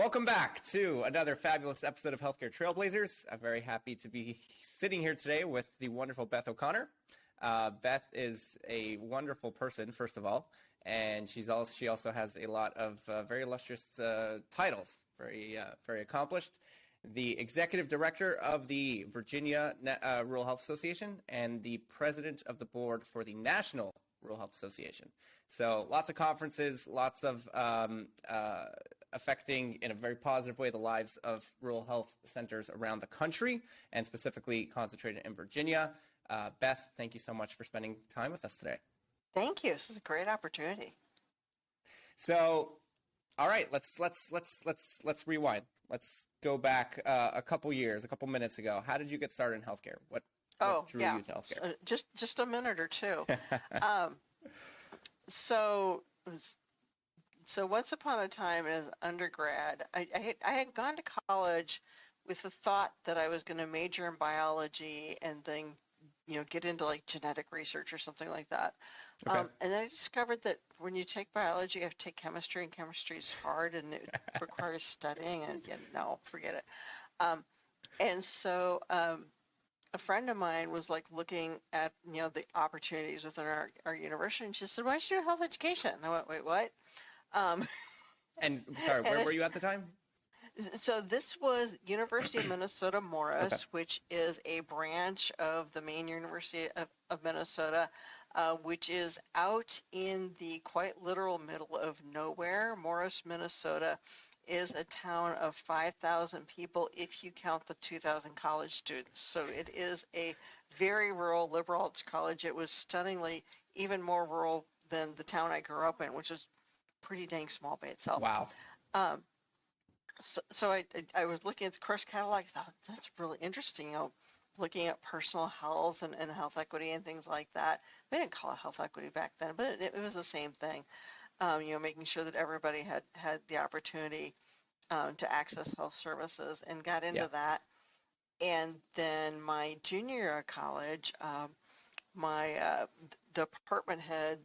Welcome back to another fabulous episode of Healthcare Trailblazers. I'm very happy to be sitting here today with the wonderful Beth O'Connor. Beth is a wonderful person, first of all, and she also has a lot of very illustrious titles, very accomplished. The executive director of the Virginia Rural Health Association and the president of the board for the National Rural Health Association. So lots of conferences, lots of affecting in a very positive way the lives of rural health centers around the country, and specifically concentrated in Virginia. Beth, thank you so much for spending time with us today. Thank you. This is a great opportunity. So, all right, let's rewind. Let's go back a couple minutes ago. How did you get started in healthcare? What drew you to healthcare? Just a minute or two. So once upon a time as undergrad, I had gone to college with the thought that I was going to major in biology and then, get into like genetic research or something like that. Okay. And then I discovered that when you take biology, you have to take chemistry, and chemistry is hard and it requires studying, and no, forget it. And so a friend of mine was like looking at, the opportunities within our university, and she said, "Why don't you do health education?" And I went, "Wait, what?" And sorry, where were you at the time? So this was University of Minnesota Morris, which is a branch of the main University of Minnesota, which is out in the quite literal middle of nowhere. Morris, Minnesota is a town of 5,000 people if you count the 2,000 college students. So it is a very rural liberal arts college. It was stunningly even more rural than the town I grew up in, which is pretty dang small by itself. Wow. So I was looking at the course catalog. I thought, that's really interesting, looking at personal health and health equity and things like that. We didn't call it health equity back then, but it was the same thing. Making sure that everybody had the opportunity to access health services, and got into that. And then my junior year of college, my department head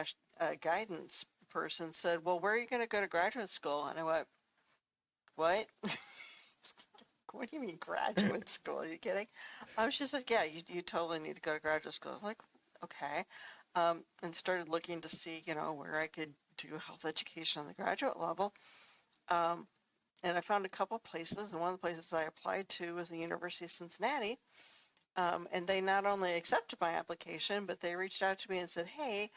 / guidance person said, "Well, where are you going to go to graduate school?" And I went, "What?" "What do you mean graduate school? Are you kidding?" She said, "Yeah, you totally need to go to graduate school." I was like, "Okay." And started looking to see, where I could do health education on the graduate level. And I found a couple places, and one of the places I applied to was the University of Cincinnati. And they not only accepted my application, but they reached out to me and said, "Hey,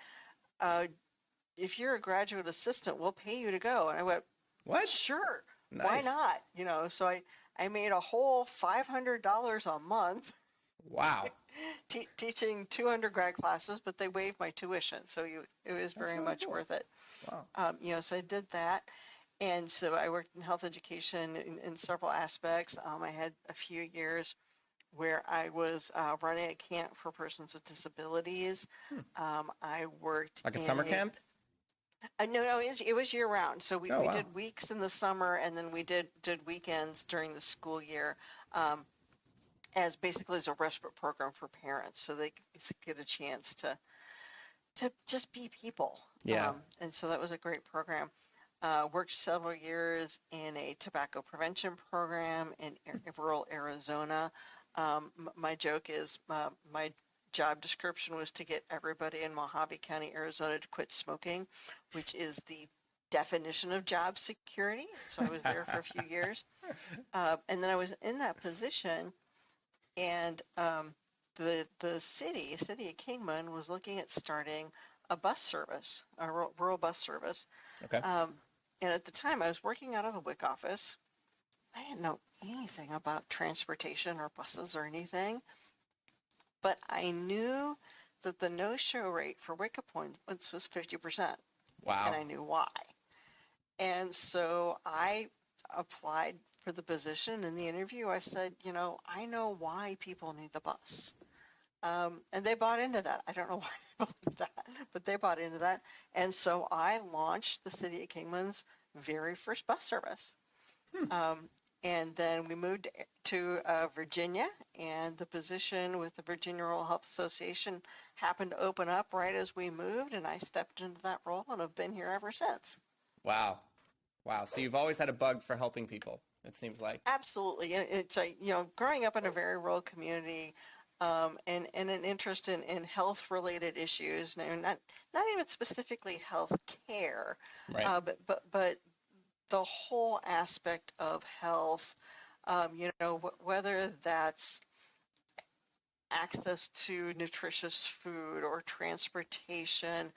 if you're a graduate assistant, we'll pay you to go." And I went, "What? Sure. Nice. Why not?" So I made a whole $500 a month. Wow. Teaching 2 undergrad classes, but they waived my tuition, so it was very really much cool. worth it. Wow. So I did that, and so I worked in health education in several aspects. I had a few years where I was running a camp for persons with disabilities. I worked like a summer camp? No, it was year round. So we wow. did weeks in the summer, and then we did weekends during the school year. As basically as a respite program for parents, so they get a chance to just be people. Yeah. And so that was a great program. Worked several years in a tobacco prevention program in rural Arizona. My joke is my job description was to get everybody in Mojave County, Arizona to quit smoking, which is the definition of job security. So I was there for a few years. And then I was in that position. And the city of Kingman was looking at starting a bus service, a rural bus service. Okay. And at the time, I was working out of the WIC office. I didn't know anything about transportation or buses or anything, but I knew that the no-show rate for WIC appointments was 50%. Wow. And I knew why. And so I applied for the position. In the interview, I said, I know why people need the bus. And they bought into that. I don't know why they believed that, but they bought into that. And so I launched the city of Kingman's very first bus service. And then we moved to Virginia, and the position with the Virginia Rural Health Association happened to open up right as we moved, and I stepped into that role and have been here ever since. Wow. Wow. So you've always had a bug for helping people, it seems like. Absolutely. And it's growing up in a very rural community, and an interest in health related issues, not even specifically health care, Right. but the whole aspect of health, whether that's access to nutritious food or transportation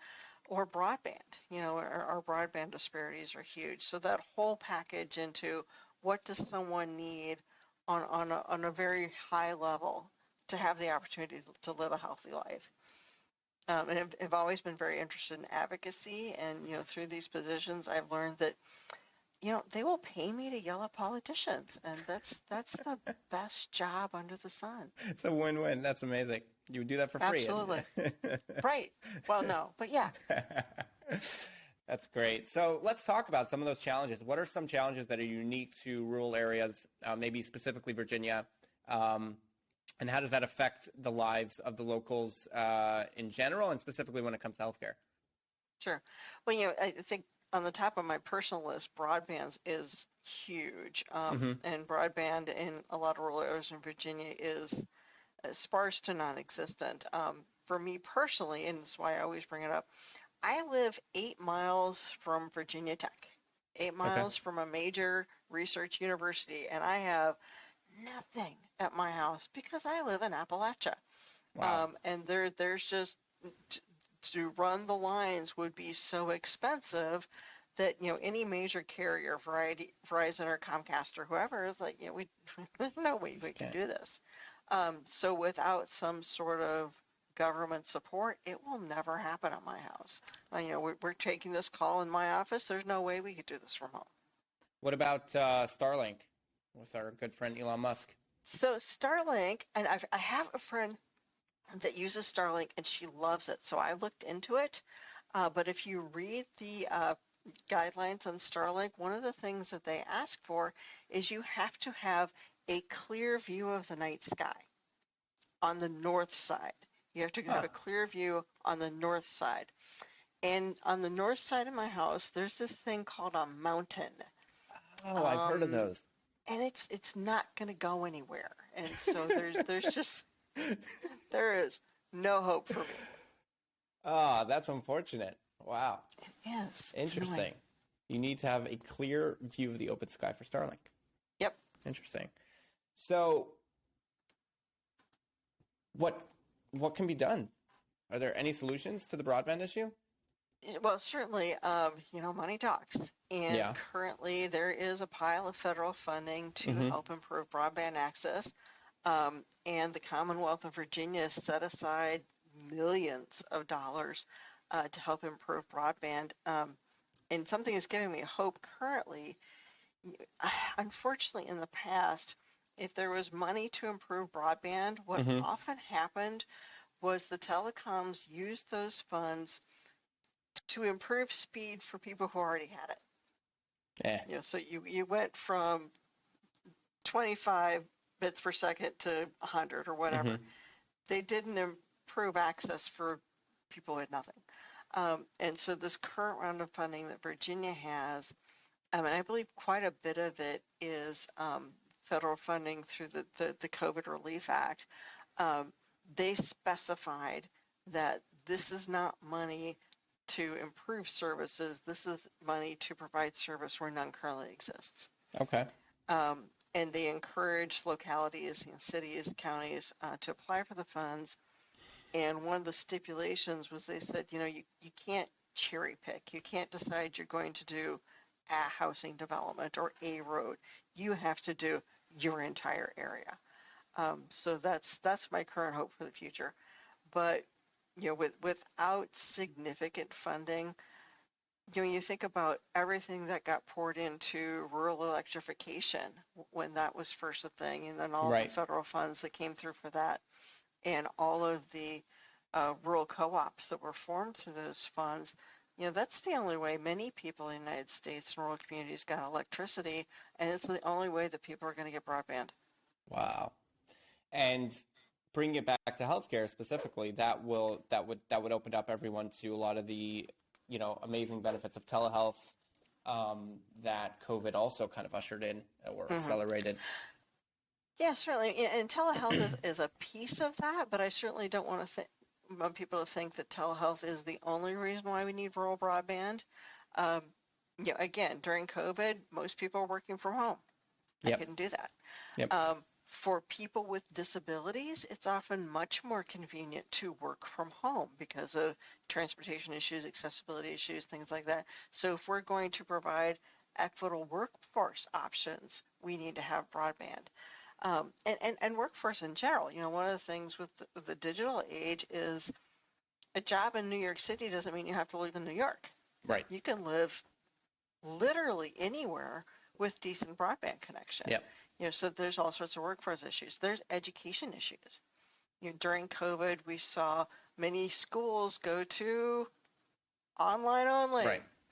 or broadband. Our broadband disparities are huge. So that whole package into what does someone need on a very high level to have the opportunity to live a healthy life. And I've always been very interested in advocacy, and through these positions, I've learned that they will pay me to yell at politicians, and that's the best job under the sun. It's a win-win. That's amazing. You would do that for free. Absolutely. Right. Well, no, but yeah. That's great. So let's talk about some of those challenges. What are some challenges that are unique to rural areas, maybe specifically Virginia? And how does that affect the lives of the locals in general, and specifically when it comes to healthcare? Sure. Well, I think on the top of my personal list, broadband is huge. And broadband in a lot of rural areas in Virginia is sparse to non-existent. For me personally, and that's why I always bring it up, I live 8 miles from Virginia Tech, 8 miles from a major research university, and I have nothing at my house because I live in Appalachia. Wow. And there's just to run the lines would be so expensive that any major carrier, Verizon or Comcast or whoever, is like, there's no way we can do this. So without some sort of government support, it will never happen at my house. We're taking this call in my office. There's no way we could do this from home. What about Starlink with our good friend Elon Musk? So Starlink, and I have a friend that uses Starlink, and she loves it. So I looked into it. But if you read the guidelines on Starlink, one of the things that they ask for is you have to have a clear view of the night sky on the north side. You have to have a clear view on the north side. And on the north side of my house, there's this thing called a mountain. Oh, I've heard of those. And it's not going to go anywhere. And so there is no hope for me. Oh, that's unfortunate. Wow. It is. Interesting. You need to have a clear view of the open sky for Starlink. Yep. Interesting. So what can be done? Are there any solutions to the broadband issue? Well, certainly, money talks. And currently there is a pile of federal funding to help improve broadband access. And the Commonwealth of Virginia set aside millions of dollars to help improve broadband. And something is giving me hope currently. Unfortunately, in the past, if there was money to improve broadband, what often happened was the telecoms used those funds to improve speed for people who already had it. So you went from 25 bits per second to 100 or whatever. They didn't improve access for people who had nothing. And so this current round of funding that Virginia has, and I believe quite a bit of it is federal funding through the COVID Relief Act, they specified that this is not money to improve services. This is money to provide service where none currently exists. Okay. And they encourage localities, cities, counties, to apply for the funds. And one of the stipulations was they said, you can't cherry pick. You can't decide you're going to do a housing development or a road. You have to do your entire area. So that's my current hope for the future. But without significant funding, you think about everything that got poured into rural electrification when that was first a thing, and then all the federal funds that came through for that, and all of the rural co-ops that were formed through those funds. That's the only way many people in the United States and rural communities got electricity, and it's the only way that people are going to get broadband. Wow. And bringing it back to healthcare specifically, that would open up everyone to a lot of the amazing benefits of telehealth, that COVID also kind of ushered in or accelerated. Yeah, certainly. And telehealth is a piece of that, but I certainly don't want people to think that telehealth is the only reason why we need rural broadband. Um, again, during COVID, most people are working from home. I Yep. couldn't do that. Yep. For people with disabilities, it's often much more convenient to work from home because of transportation issues, accessibility issues, things like that. So if we're going to provide equitable workforce options, we need to have broadband. And workforce in general. One of the things with the digital age is a job in New York City doesn't mean you have to live in New York. Right. You can live literally anywhere with decent broadband connection. Yep. So there's all sorts of workforce issues. There's education issues. During COVID, we saw many schools go to online only.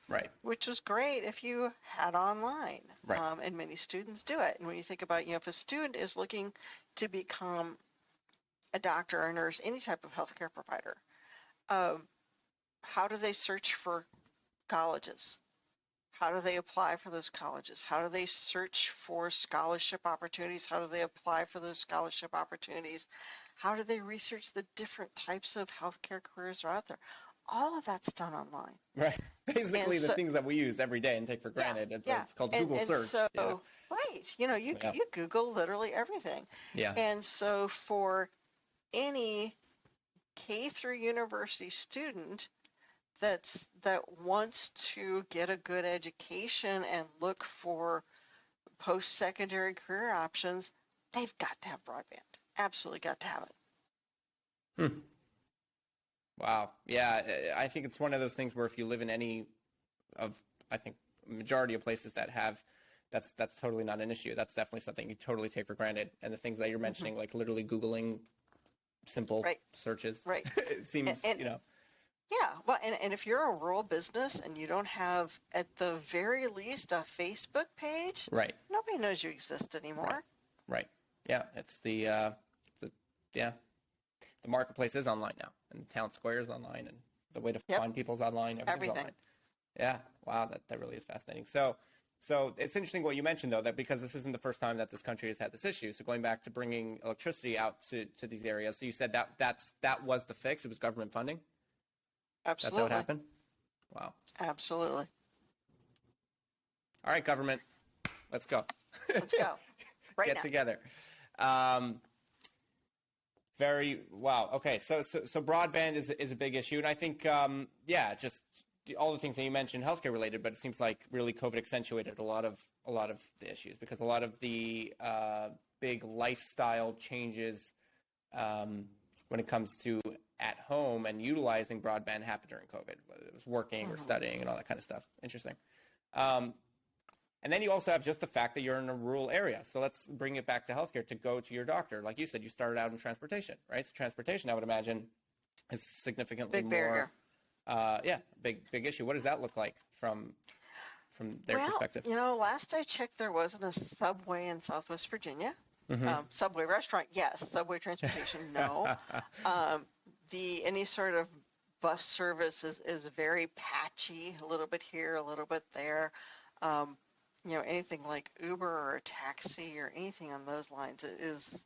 Right. Which was great if you had online. Right. And many students do it. And when you think about, if a student is looking to become a doctor or a nurse, any type of healthcare provider, how do they search for colleges? How do they apply for those colleges? How do they search for scholarship opportunities? How do they apply for those scholarship opportunities? How do they research the different types of healthcare careers that are out there? All of that's done online. Right. Basically, the things that we use every day and take for granted. It's called Google search. So, right. You Google literally everything. Yeah. And so for any K through university student that wants to get a good education and look for post-secondary career options, they've got to have broadband. Absolutely got to have it. Wow. Yeah, I think it's one of those things where if you live in any of, I think, majority of places that have, that's totally not an issue. That's definitely something you totally take for granted. And the things that you're mentioning, like literally Googling simple searches, it seems, Yeah, well, and if you're a rural business and you don't have, at the very least, a Facebook page, nobody knows you exist anymore. Right. Yeah, it's the marketplace is online now, and the town square is online, and the way to find people's online, everything's online. Yeah, wow, that really is fascinating. So it's interesting what you mentioned, though, that because this isn't the first time that this country has had this issue. So going back to bringing electricity out to these areas, so you said that was the fix. It was government funding. Absolutely. That's how it happened? Wow. Absolutely. All right, government, let's go. Let's go. Get together. Wow. Okay. So broadband is a big issue, and I think just all the things that you mentioned, healthcare related, but it seems like really COVID accentuated a lot of the issues because a lot of the big lifestyle changes when it comes to at home and utilizing broadband happened during COVID, whether it was working or studying and all that kind of stuff. Interesting. And then you also have just the fact that you're in a rural area. So let's bring it back to healthcare to go to your doctor. Like you said, you started out in transportation, right? So transportation, I would imagine, is significantly big barrier. Big issue. What does that look like from their perspective? Last I checked, there wasn't a Subway in Southwest Virginia. Subway restaurant, yes. Subway transportation, no. Any sort of bus service is very patchy, a little bit here, a little bit there. Anything like Uber or a taxi or anything on those lines is,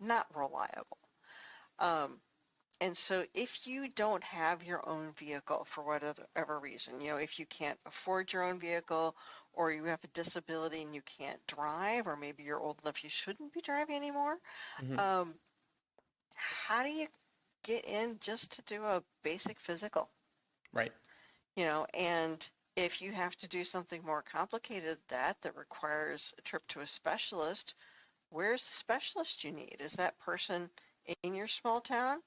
not reliable. And so if you don't have your own vehicle for whatever reason, if you can't afford your own vehicle or you have a disability and you can't drive, or maybe you're old enough you shouldn't be driving anymore, how do you get in just to do a basic physical? Right. And if you have to do something more complicated that requires a trip to a specialist, where's the specialist you need? Is that person in your small town?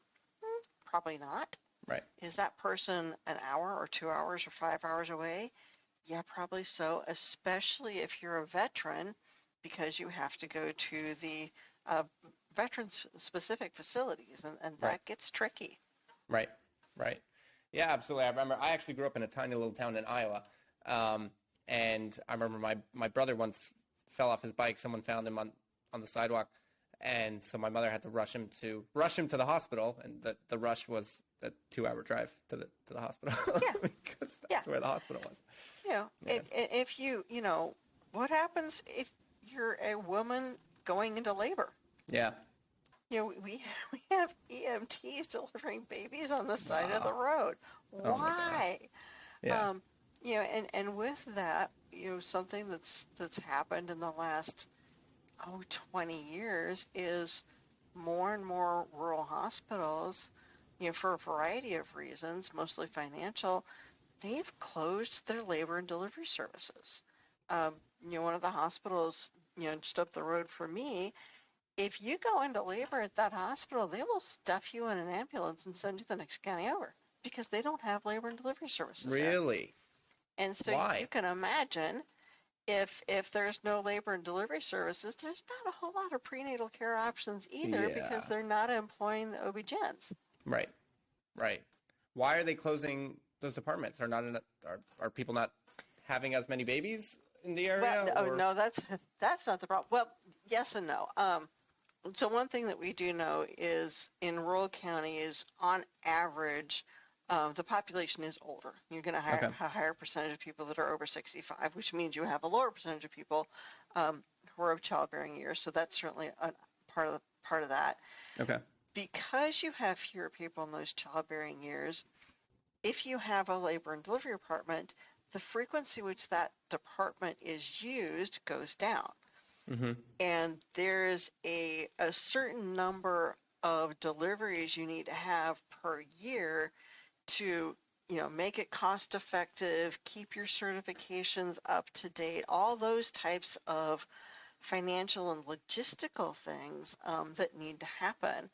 Probably not. Right. Is that person an hour or 2 hours or 5 hours away? Yeah, probably so, especially if you're a veteran, because you have to go to the veteran-specific facilities, and that gets tricky. Right. Yeah, absolutely. I remember I actually grew up in a tiny little town in Iowa, and I remember my brother once fell off his bike. Someone found him on the sidewalk, and so my mother had to rush him to the hospital, and the rush was a 2-hour drive to the hospital. Yeah. Because that's where the hospital was. Yeah. If what happens if you're a woman going into labor? Yeah. We have EMTs delivering babies on the side of the road. Oh my gosh. Why? Yeah. And with that, something that's happened in the last 20 years is more and more rural hospitals, for a variety of reasons, mostly financial, they've closed their labor and delivery services. One of the hospitals, just up the road from me, if you go into labor at that hospital, they will stuff you in an ambulance and send you the next county over because they don't have labor and delivery services there. Really? And so Why? you can imagine if there's no labor and delivery services, there's not a whole lot of prenatal care options either because they're not employing the OB-GYNs. Right. Right. Why are they closing those departments? Are people not having as many babies in the area? Well, no, that's not the problem. Well, yes and no. So one thing that we do know is in rural counties, on average, the population is older. You're going to have a higher percentage of people that are over 65, which means you have a lower percentage of people who are of childbearing years. So that's certainly a part of that. Okay. Because you have fewer people in those childbearing years, if you have a labor and delivery department, the frequency which that department is used goes down. Mm-hmm. And there's a certain number of deliveries you need to have per year to, make it cost effective, keep your certifications up to date, all those types of financial and logistical things that need to happen.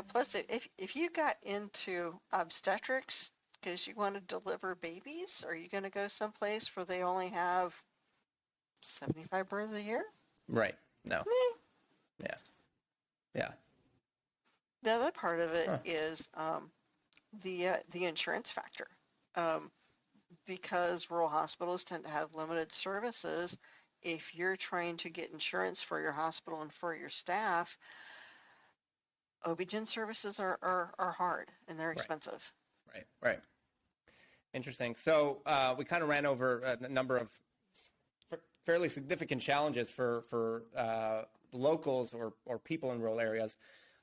Plus, if you got into obstetrics because you want to deliver babies, are you going to go someplace where they only have 75 births a year? Right. No. Yeah. Yeah. The other part of it is the insurance factor. Because rural hospitals tend to have limited services, if you're trying to get insurance for your hospital and for your staff, OB-GYN services are hard and they're expensive. Right. Interesting. So we kind of ran over a number of fairly significant challenges for locals or people in rural areas.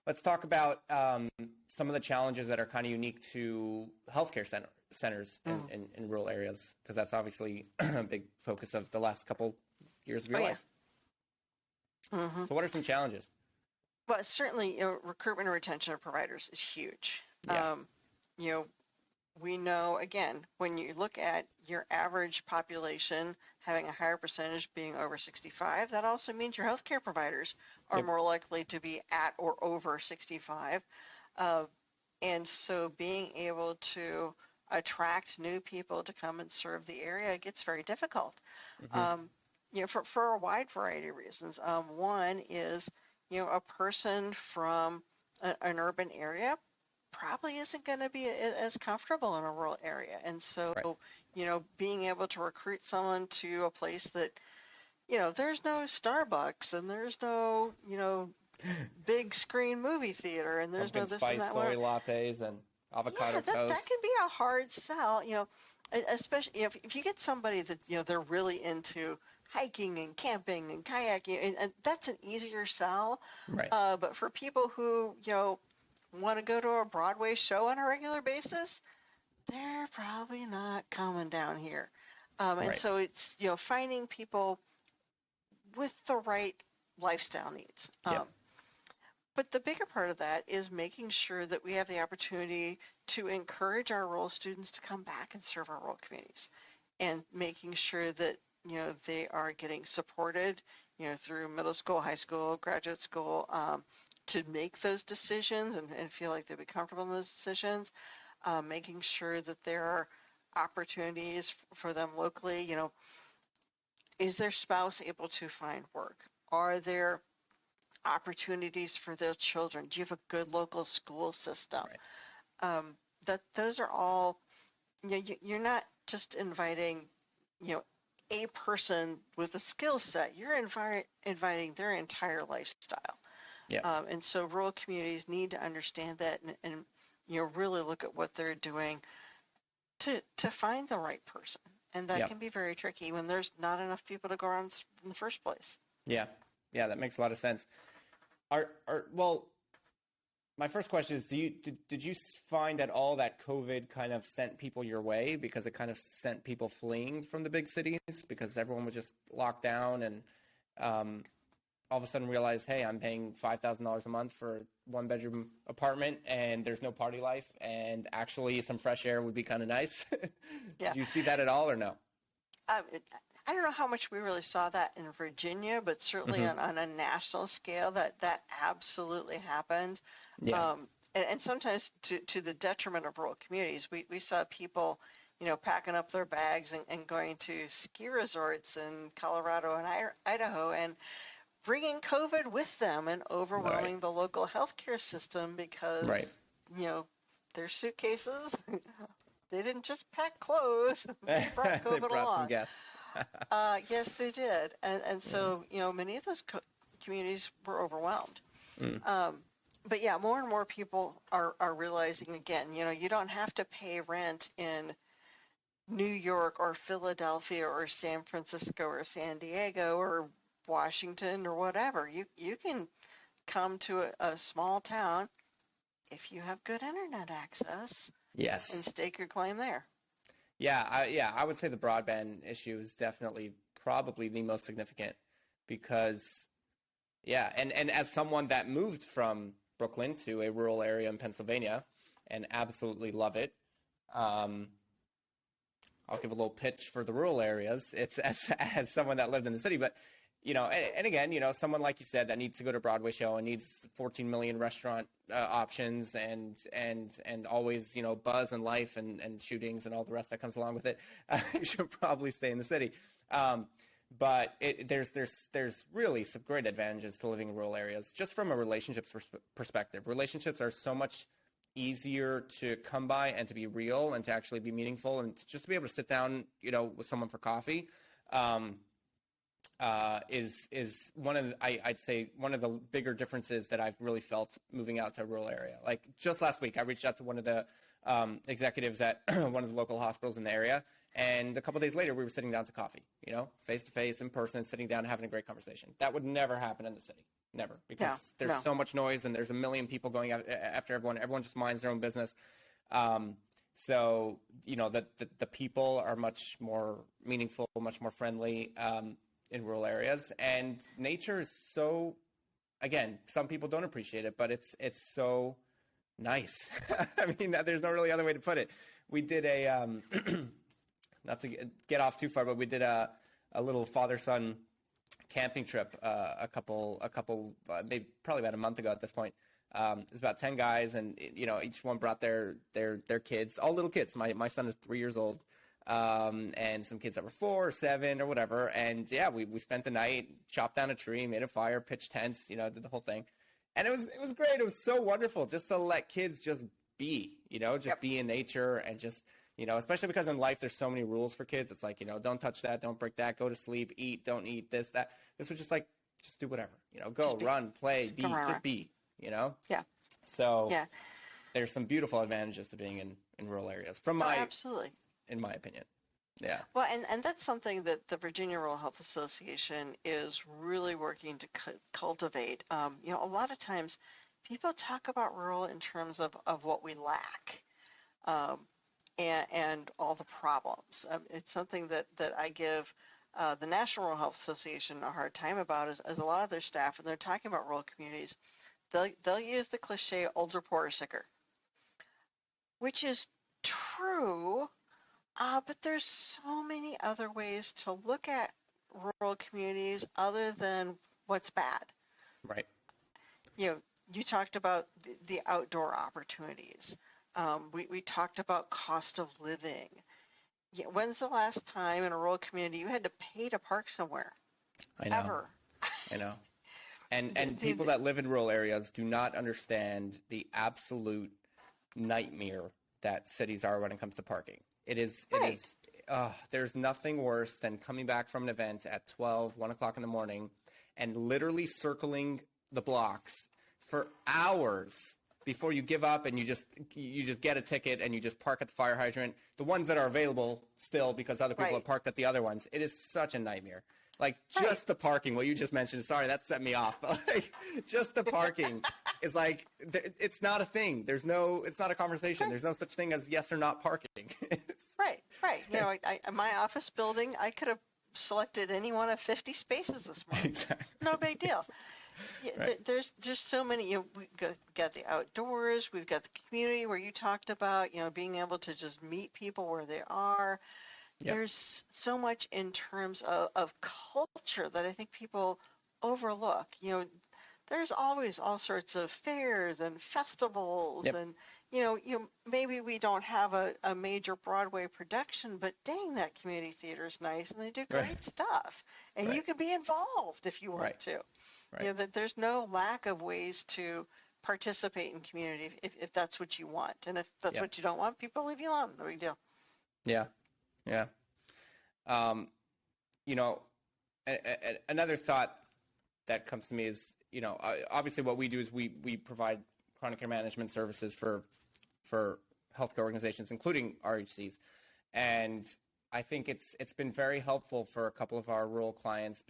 Let's talk about some of the challenges that are kind of unique to healthcare centers in rural areas, because that's obviously a big focus of the last couple years of your life. Yeah. Mm-hmm. So what are some challenges? Well, certainly, recruitment and retention of providers is huge. Yeah. We know, again, when you look at your average population having a higher percentage being over 65, that also means your healthcare providers are more likely to be at or over 65. And so being able to attract new people to come and serve the area gets very difficult. Mm-hmm. For a wide variety of reasons. One is, a person from an urban area probably isn't going to be as comfortable in a rural area. And so, being able to recruit someone to a place that, there's no Starbucks and there's no, big screen movie theater and there's no this and that. Soy lattes and avocado toast. That can be a hard sell, especially if you get somebody that, they're really into hiking and camping and kayaking, and that's an easier sell. Right. But for people who, want to go to a Broadway show on a regular basis, they're probably not coming down here. And so it's, finding people with the right lifestyle needs. But the bigger part of that is making sure that we have the opportunity to encourage our rural students to come back and serve our rural communities, and making sure that, they are getting supported, through middle school, high school, graduate school, to make those decisions and feel like they'll be comfortable in those decisions, making sure that there are opportunities for them locally. Is their spouse able to find work? Are there opportunities for their children? Do you have a good local school system? Those are all, you're not just inviting, a person with a skill set. You're inviting their entire lifestyle. And so rural communities need to understand that and really look at what they're doing to find the right person, and that Yep. can be very tricky when there's not enough people to go around in the first place. Yeah. Yeah, that makes a lot of sense. Well, my first question is, did you find at all that COVID kind of sent people your way because it kind of sent people fleeing from the big cities because everyone was just locked down and all of a sudden realized, hey, I'm paying $5,000 a month for a one-bedroom apartment and there's no party life and actually some fresh air would be kind of nice. Yeah. Did you see that at all or no? I don't know how much we really saw that in Virginia, but certainly on a national scale, that absolutely happened. Yeah. And sometimes to the detriment of rural communities. We saw people, packing up their bags and going to ski resorts in Colorado and Idaho and bringing COVID with them and overwhelming the local healthcare system because, their suitcases, they didn't just pack clothes, they brought COVID They brought along. some guests. Yes, they did. And so, many of those communities were overwhelmed. But yeah, more and more people are realizing again, you don't have to pay rent in New York or Philadelphia or San Francisco or San Diego or Washington or whatever. You can come to a small town if you have good internet access and Yes. stake your claim there. Yeah, I would say the broadband issue is definitely probably the most significant because, and as someone that moved from Brooklyn to a rural area in Pennsylvania and absolutely love it, I'll give a little pitch for the rural areas. It's as someone that lived in the city, but and again, someone like you said that needs to go to a Broadway show and needs 14 million restaurant options and always, buzz and life and shootings and all the rest that comes along with it, you should probably stay in the city. But there's really some great advantages to living in rural areas, just from a relationships perspective. Relationships are so much easier to come by and to be real and to actually be meaningful and just to be able to sit down, with someone for coffee. Is one of I'd say one of the bigger differences that I've really felt moving out to a rural area. Like just last week, I reached out to one of the executives at one of the local hospitals in the area, and a couple of days later, we were sitting down to coffee, face to face, in person, sitting down, having a great conversation. That would never happen in the city, never, because there's so much noise and there's a million people going after everyone. Everyone just minds their own business. So the people are much more meaningful, much more friendly. In rural areas, and nature is so, again, some people don't appreciate it, but it's so nice. I mean, there's no really other way to put it. We did a not to get off too far, but we did a little father-son camping trip maybe probably about a month ago at this point. It was about 10 guys, and each one brought their kids, all little kids. My son is 3 years old. And some kids that were 4 or 7 or whatever. And we spent the night, chopped down a tree, made a fire, pitched tents, did the whole thing. And it was great. It was so wonderful just to let kids just be, be in nature and just, especially because in life there's so many rules for kids. It's like, don't touch that, don't break that, go to sleep, eat, don't eat this, that. This was just like, just do whatever, go, run, play, just be, just be, Yeah. So there's some beautiful advantages to being in rural areas absolutely. In my opinion. Yeah. Well, and that's something that the Virginia Rural Health Association is really working to cultivate. A lot of times people talk about rural in terms of what we lack and all the problems. It's something that I give the National Rural Health Association a hard time about as a lot of their staff, when they're talking about rural communities, they'll use the cliche older, poorer, sicker, which is true. But there's so many other ways to look at rural communities other than what's bad. Right. You talked about the outdoor opportunities. We talked about cost of living. When's the last time in a rural community you had to pay to park somewhere? I know. Ever. I know. And people that live in rural areas do not understand the absolute nightmare that cities are when it comes to parking. It is, there's nothing worse than coming back from an event at 1 o'clock in the morning and literally circling the blocks for hours before you give up and you just get a ticket and you just park at the fire hydrant. The ones that are available still because other people have parked at the other ones. It is such a nightmare. Like just the parking, what you just mentioned, sorry, that set me off. But like just the parking is like, it's not a thing. It's not a conversation. There's no such thing as yes or not parking. Right. You know, my office building, I could have selected any one of 50 spaces this morning. Exactly. No big deal. Yeah, there's so many, you know, we've got the outdoors, we've got the community where you talked about, you know, being able to just meet people where they are. Yep. There's so much in terms of culture that I think people overlook. You know, there's always all sorts of fairs and festivals and, you know, maybe we don't have a major Broadway production, but dang, that community theater is nice and they do great stuff. And you can be involved if you want to. You know, that there's no lack of ways to participate in community if that's what you want. And if that's what you don't want, people leave you alone. No big deal. Yeah. You know, another thought that comes to me is, you know, obviously what we do is we provide chronic care management services for healthcare organizations, including RHCs. And I think it's been very helpful for a couple of our rural clients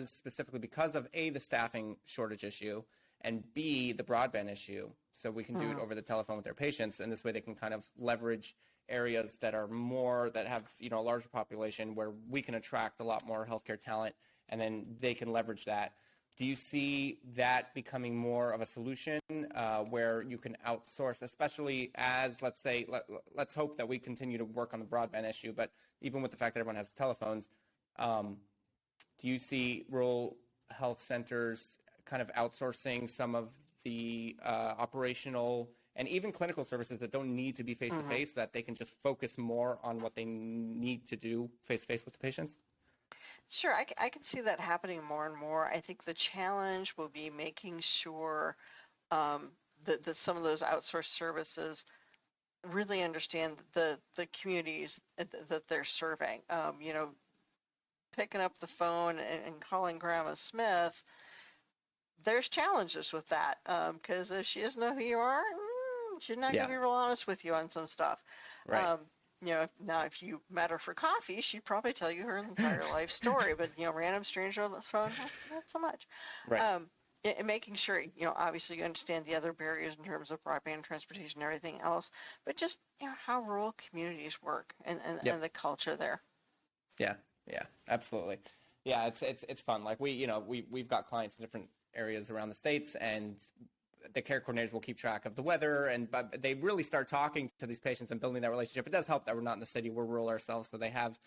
specifically because of A, the staffing shortage issue, and B, the broadband issue. So we can do it over the telephone with their patients, and this way they can kind of leverage areas that have, you know, a larger population where we can attract a lot more healthcare talent, and then they can leverage that. Do you see that becoming more of a solution where you can outsource, especially as, let's say, let's hope that we continue to work on the broadband issue, but even with the fact that everyone has telephones, do you see rural health centers kind of outsourcing some of the operational and even clinical services that don't need to be face-to-face, that they can just focus more on what they need to do face-to-face with the patients? Sure, I can see that happening more and more. I think the challenge will be making sure that some of those outsourced services really understand the communities that they're serving. You know, picking up the phone and calling Grandma Smith, there's challenges with that because if she doesn't know who you are, she's not going to be real honest with you on some stuff. Right. You know, now if you met her for coffee, she'd probably tell you her entire life story. But you know, random stranger on the phone, not so much. Right. And making sure, you know, obviously you understand the other barriers in terms of broadband transportation and everything else, but just, you know, how rural communities work and the culture there. Yeah, absolutely. Yeah, it's fun. Like we've got clients in different areas around the states, and the care coordinators will keep track of the weather, but they really start talking to these patients and building that relationship. It does help that we're not in the city, we're rural ourselves, so they have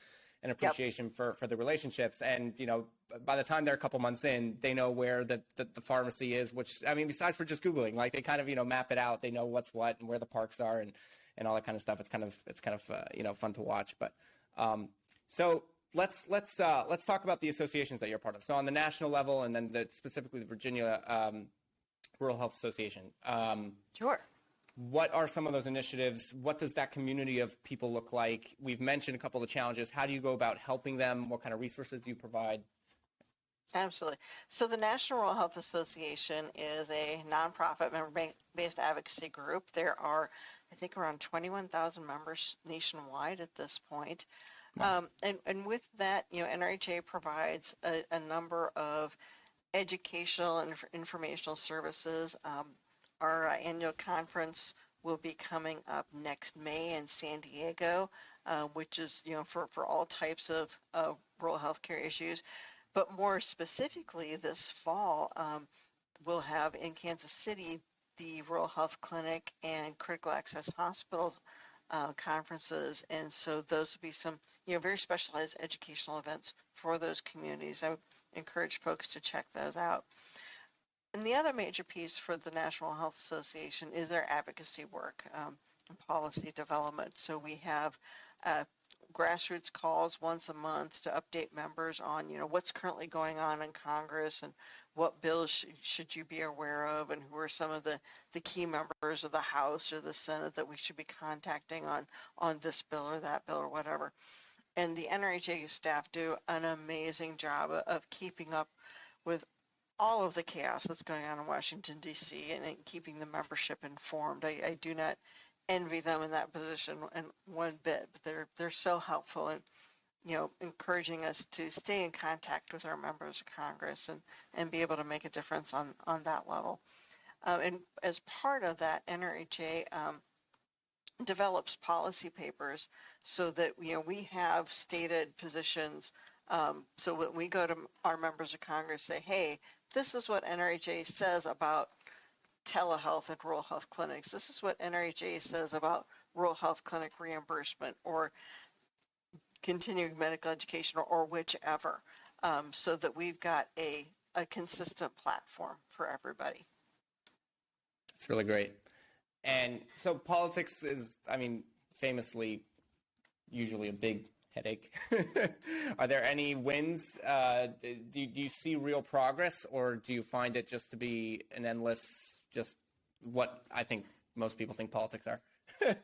an appreciation for the relationships. And, you know, by the time they're a couple months in, they know where the pharmacy is, which, I mean, besides for just Googling, like they kind of, you know, map it out. They know what's what and where the parks are and all that kind of stuff. It's kind of you know, fun to watch. But so let's talk about the associations that you're part of. So on the national level, and then specifically the Virginia Rural Health Association. Sure. What are some of those initiatives? What does that community of people look like? We've mentioned a couple of the challenges. How do you go about helping them? What kind of resources do you provide? Absolutely. So the National Rural Health Association is a nonprofit member-based advocacy group. There are, I think, around 21,000 members nationwide at this point. Wow. And with that, you know, NRHA provides a number of educational and informational services. Our annual conference will be coming up next May in San Diego, which is, you know, for all types of rural healthcare issues. But more specifically, this fall, we'll have in Kansas City the Rural Health Clinic and Critical Access Hospital conferences. And so those will be some, you know, very specialized educational events for those communities. I would encourage folks to check those out. And the other major piece for the National Health Association is their advocacy work and policy development. So we have grassroots calls once a month to update members on, you know, what's currently going on in Congress and what bills should you be aware of, and who are some of the key members of the House or the Senate that we should be contacting on this bill or that bill or whatever. And the NRHA staff do an amazing job of keeping up with all of the chaos that's going on in Washington, D.C., and keeping the membership informed. I do not envy them in that position in one bit, but they're so helpful in encouraging us to stay in contact with our members of Congress and be able to make a difference on that level. And as part of that, NRHA develops policy papers so that we have stated positions. So when we go to our members of Congress, say, hey, this is what NRHA says about telehealth and rural health clinics. This is what NRHA says about rural health clinic reimbursement or continuing medical education or whichever, so that we've got a consistent platform for everybody. It's really great. And so politics is, famously, usually a big headache. Are there any wins? Do you see real progress, or do you find it just to be an endless, just what I think most people think politics are?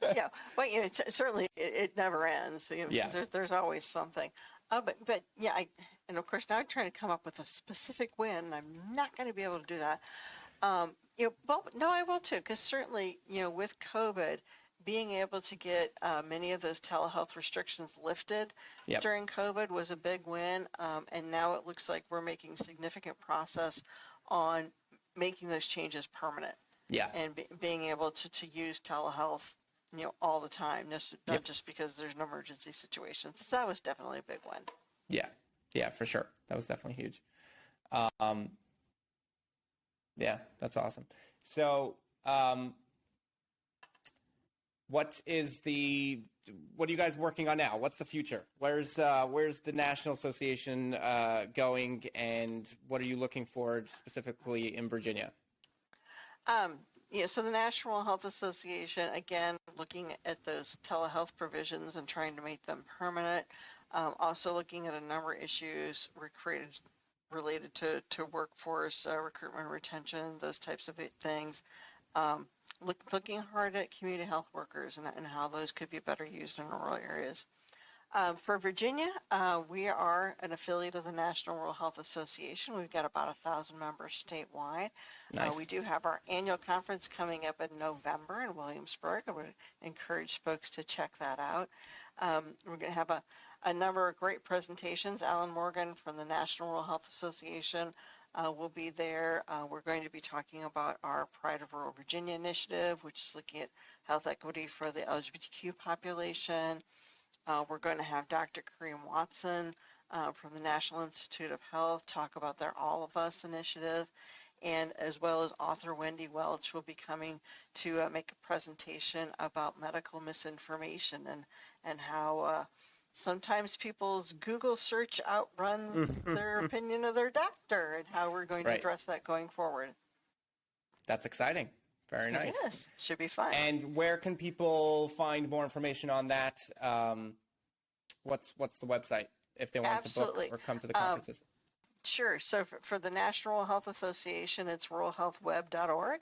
Yeah, well, certainly it never ends. So, there's always something. But yeah, and of course now I'm trying to come up with a specific win. And I'm not going to be able to do that. But no, I will too, because certainly, with COVID, being able to get many of those telehealth restrictions lifted during COVID was a big win. And now it looks like we're making significant progress on making those changes permanent. Yeah. And being able to use telehealth, all the time, not just because there's an emergency situation. So that was definitely a big win. Yeah, for sure. That was definitely huge. Yeah, that's awesome. So, what are you guys working on now? What's the future? Where's the National Association going, and what are you looking for specifically in Virginia? So the National Health Association, again, looking at those telehealth provisions and trying to make them permanent. Also looking at a number of issues related to workforce recruitment, retention, those types of things. Looking hard at community health workers and how those could be better used in rural areas. For Virginia, we are an affiliate of the National Rural Health Association. We've got about 1,000 members statewide. Nice. We do have our annual conference coming up in November in Williamsburg. I would encourage folks to check that out. We're going to have a number of great presentations. Alan Morgan from the National Rural Health Association will be there. We're going to be talking about our Pride of Rural Virginia initiative, which is looking at health equity for the LGBTQ population. We're going to have Dr. Kareem Watson from the National Institute of Health talk about their All of Us initiative, and as well as author Wendy Welch will be coming to make a presentation about medical misinformation and how sometimes people's Google search outruns their opinion of their doctor, and how we're going to address that going forward. That's exciting. Very nice. Yes, should be fun. And where can people find more information on that? What's the website if they want to book or come to the conferences? Sure. So for the National Rural Health Association, it's ruralhealthweb.org.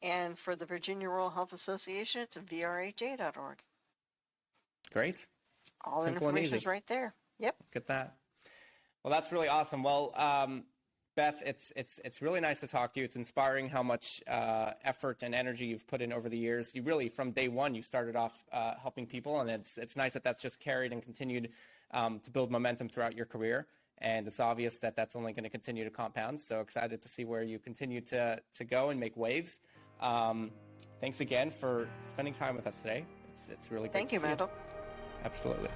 And for the Virginia Rural Health Association, it's vrha.org. Great. All the information is right there. Yep. Look at that. Well, that's really awesome. Well, Beth, it's really nice to talk to you. It's inspiring how much effort and energy you've put in over the years. You really, from day one, you started off helping people, and it's nice that that's just carried and continued to build momentum throughout your career. And it's obvious that that's only going to continue to compound. So excited to see where you continue to go and make waves. Thanks again for spending time with us today. It's really great. Thank you, Mandel. Absolutely.